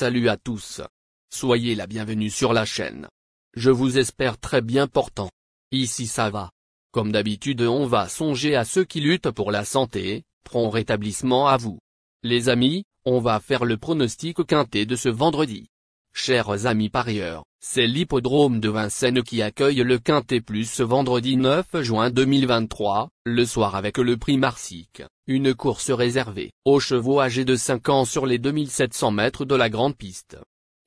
Salut à tous. Soyez la bienvenue sur la chaîne. Je vous espère très bien portant. Ici ça va. Comme d'habitude on va songer à ceux qui luttent pour la santé, prompt rétablissement à vous. Les amis, on va faire le pronostic quintet de ce vendredi. Chers amis parieurs, c'est l'hippodrome de Vincennes qui accueille le Quintet Plus ce vendredi 9 juin 2023, le soir avec le prix Marsic, une course réservée aux chevaux âgés de 5 ans sur les 2700 mètres de la grande piste.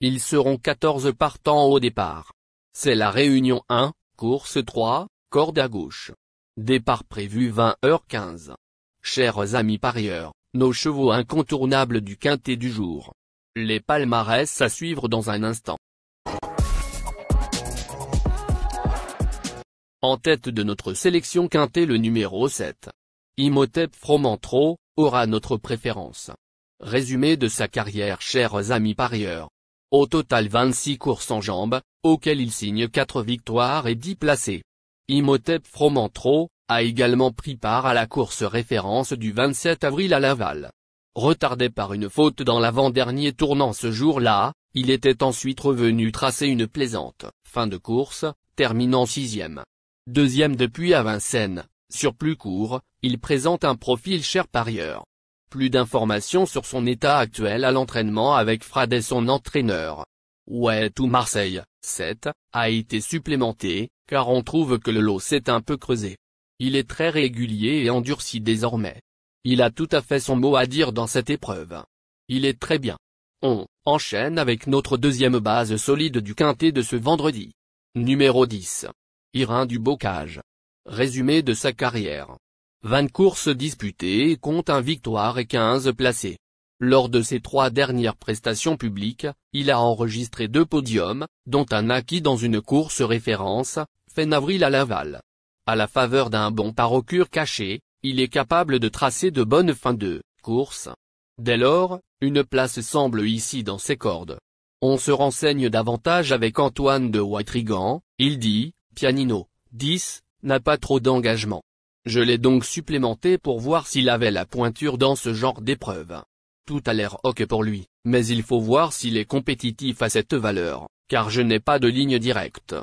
Ils seront 14 partants au départ. C'est la réunion 1, course 3, corde à gauche. Départ prévu 20h15. Chers amis parieurs, nos chevaux incontournables du Quintet du jour. Les palmarès à suivre dans un instant. En tête de notre sélection Quintet le numéro 7. Imhotep Fromantro, aura notre préférence. Résumé de sa carrière chers amis parieurs. Au total 26 courses en jambes, auxquelles il signe 4 victoires et 10 placés. Imhotep Fromantro a également pris part à la course référence du 27 avril à Laval. Retardé par une faute dans l'avant-dernier tournant ce jour-là, il était ensuite revenu tracer une plaisante fin de course, terminant 6e. Deuxième depuis à Vincennes, sur plus court, il présente un profil cher parieur. Plus d'informations sur son état actuel à l'entraînement avec Frad et son entraîneur. Ouais tout Marseille, 7, a été supplémenté, car on trouve que le lot s'est un peu creusé. Il est très régulier et endurci désormais. Il a tout à fait son mot à dire dans cette épreuve. Il est très bien. On enchaîne avec notre deuxième base solide du Quintet de ce vendredi. Numéro 10. Irin du Bocage. Résumé de sa carrière. 20 courses disputées compte 1 victoire et 15 placés. Lors de ses 3 dernières prestations publiques, il a enregistré 2 podiums, dont un acquis dans une course référence, fin avril à Laval. À la faveur d'un bon parcours caché, il est capable de tracer de bonnes fins de course. Dès lors, une place semble ici dans ses cordes. On se renseigne davantage avec Antoine de Watrigan, il dit, Pianino, 10, n'a pas trop d'engagement. Je l'ai donc supplémenté pour voir s'il avait la pointure dans ce genre d'épreuve. Tout a l'air ok pour lui, mais il faut voir s'il est compétitif à cette valeur, car je n'ai pas de ligne directe.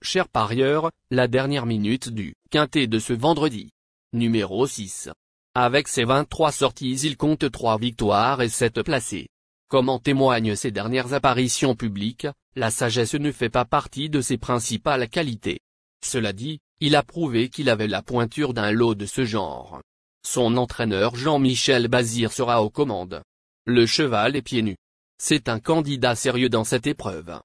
Chers parieurs, la dernière minute du Quintet de ce vendredi. Numéro 6. Avec ses 23 sorties il compte 3 victoires et 7 placés. Comme en témoignent ses dernières apparitions publiques, la sagesse ne fait pas partie de ses principales qualités. Cela dit, il a prouvé qu'il avait la pointure d'un lot de ce genre. Son entraîneur Jean-Michel Bazir sera aux commandes. Le cheval est pieds nus. C'est un candidat sérieux dans cette épreuve.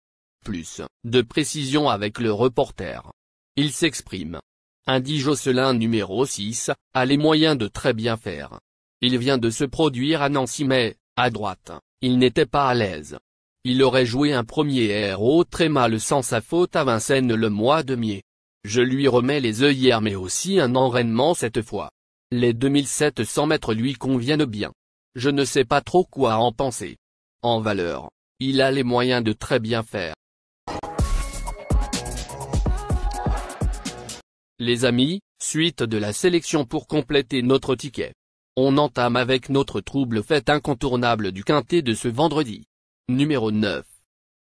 Plus de précision avec le reporter. Il s'exprime. Indy Josselin numéro 6, a les moyens de très bien faire. Il vient de se produire à Nancy mais, à droite, il n'était pas à l'aise. Il aurait joué un premier héros très mal sans sa faute à Vincennes le mois de mai. Je lui remets les œillères mais aussi un enraînement cette fois. Les 2700 mètres lui conviennent bien. Je ne sais pas trop quoi en penser. En valeur, il a les moyens de très bien faire. Les amis, suite de la sélection pour compléter notre ticket. On entame avec notre trouble fête incontournable du Quintet de ce vendredi. Numéro 9.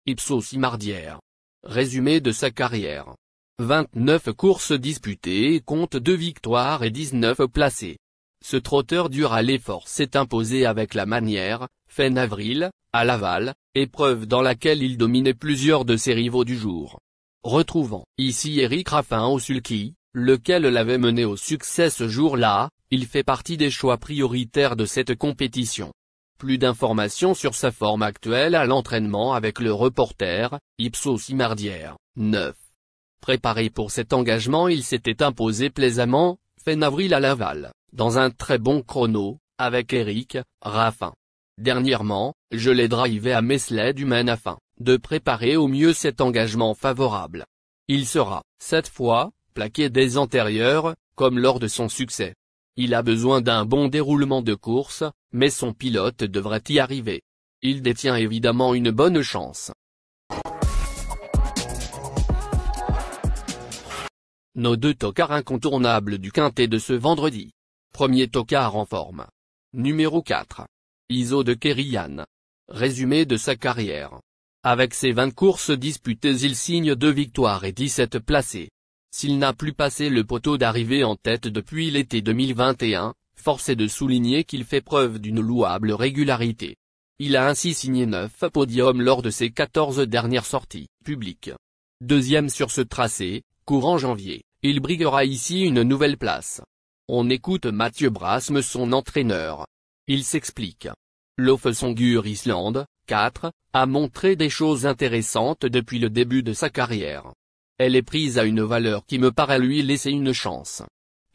Ipsos Imardière. Résumé de sa carrière. 29 courses disputées compte 2 victoires et 19 placés. Ce trotteur dur à l'effort s'est imposé avec la manière, fin avril, à Laval, épreuve dans laquelle il dominait plusieurs de ses rivaux du jour. Retrouvant ici Eric Raffin au sulky, lequel l'avait mené au succès ce jour-là, il fait partie des choix prioritaires de cette compétition. Plus d'informations sur sa forme actuelle à l'entraînement avec le reporter, Ipsos Imardière, 9. Préparé pour cet engagement il s'était imposé plaisamment, fin avril à Laval, dans un très bon chrono, avec Eric Raffin. Dernièrement, je l'ai drivé à Meslay du Maine afin de préparer au mieux cet engagement favorable. Il sera, cette fois, plaqué des antérieurs, comme lors de son succès. Il a besoin d'un bon déroulement de course, mais son pilote devrait y arriver. Il détient évidemment une bonne chance. Nos 2 tocards incontournables du Quintet de ce vendredi. Premier tocard en forme. Numéro 4. Iso de Kerian. Résumé de sa carrière. Avec ses 20 courses disputées, il signe 2 victoires et 17 placés. S'il n'a plus passé le poteau d'arrivée en tête depuis l'été 2021, force est de souligner qu'il fait preuve d'une louable régularité. Il a ainsi signé 9 podiums lors de ses 14 dernières sorties publiques. Deuxième sur ce tracé, courant janvier, il briguera ici une nouvelle place. On écoute Mathieu Brasme, son entraîneur. Il s'explique. Lofsongur Island, 4, a montré des choses intéressantes depuis le début de sa carrière. Elle est prise à une valeur qui me paraît lui laisser une chance.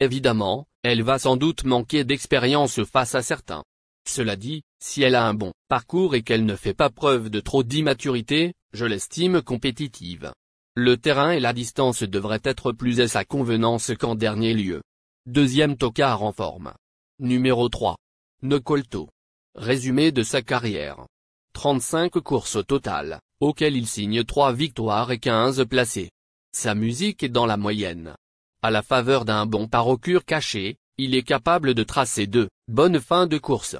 Évidemment, elle va sans doute manquer d'expérience face à certains. Cela dit, si elle a un bon parcours et qu'elle ne fait pas preuve de trop d'immaturité, je l'estime compétitive. Le terrain et la distance devraient être plus à sa convenance qu'en dernier lieu. Deuxième tocard en forme. Numéro 3. Nocolto. Résumé de sa carrière. 35 courses au total, auxquelles il signe 3 victoires et 15 placés. Sa musique est dans la moyenne. À la faveur d'un bon parcours caché, il est capable de tracer de bonnes fins de course.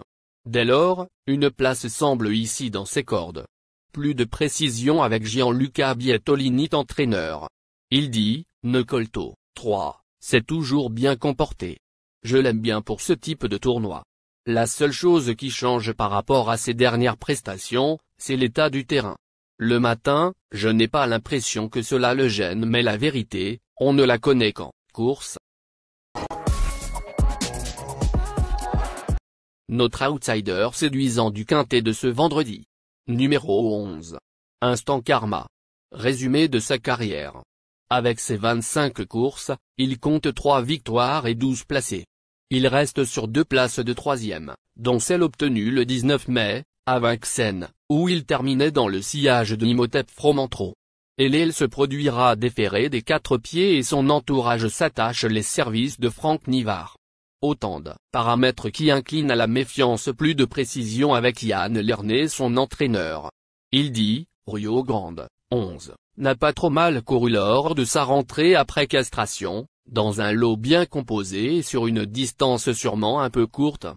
Dès lors, une place semble ici dans ses cordes. Plus de précision avec Gianluca Bietolini, entraîneur. Il dit, Nocolto, 3, c'est toujours bien comporté. Je l'aime bien pour ce type de tournoi. La seule chose qui change par rapport à ses dernières prestations, c'est l'état du terrain. Le matin, je n'ai pas l'impression que cela le gêne, mais la vérité, on ne la connaît qu'en course. Notre outsider séduisant du quintet de ce vendredi. Numéro 11. Instant Karma. Résumé de sa carrière. Avec ses 25 courses, il compte 3 victoires et 12 placés. Il reste sur 2 places de 3e, dont celle obtenue le 19 mai, à Vincennes, où il terminait dans le sillage de Imhotep Fromentro. Et il se produira déféré des 4 pieds et son entourage s'attache les services de Franck Nivard. Autant de paramètres qui inclinent à la méfiance, plus de précision avec Yann Lernet, son entraîneur. Il dit, Rio Grande, 11, n'a pas trop mal couru lors de sa rentrée après castration, dans un lot bien composé et sur une distance sûrement un peu courte.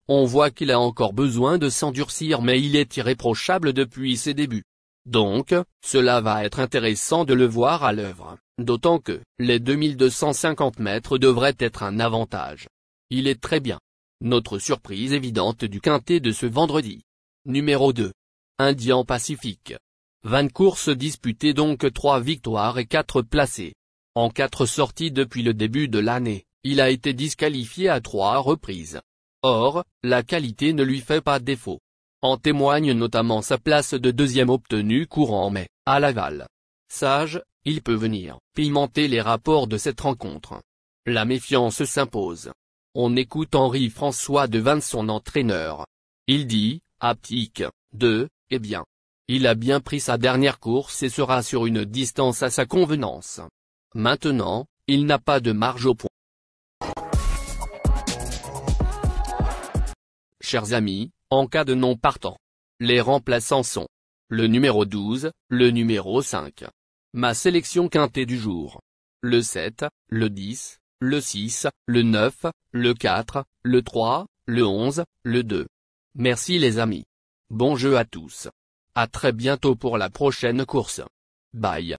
On voit qu'il a encore besoin de s'endurcir, mais il est irréprochable depuis ses débuts. Donc, cela va être intéressant de le voir à l'œuvre, d'autant que les 2250 mètres devraient être un avantage. Il est très bien. Notre surprise évidente du quintet de ce vendredi. Numéro 2. Indian Pacifique. 20 courses disputées, donc 3 victoires et 4 placés. En 4 sorties depuis le début de l'année, il a été disqualifié à 3 reprises. Or, la qualité ne lui fait pas défaut. En témoigne notamment sa place de 2e obtenue courant mai, à Laval. Sage, il peut venir pimenter les rapports de cette rencontre. La méfiance s'impose. On écoute Henri-François Devin, son entraîneur. Il dit, Aptique, 2, eh bien. Il a bien pris sa dernière course et sera sur une distance à sa convenance. Maintenant, il n'a pas de marge au point. Chers amis, en cas de non partant, les remplaçants sont le numéro 12, le numéro 5. Ma sélection quintée du jour. Le 7, le 10, le 6, le 9, le 4, le 3, le 11, le 2. Merci les amis. Bon jeu à tous. À très bientôt pour la prochaine course. Bye.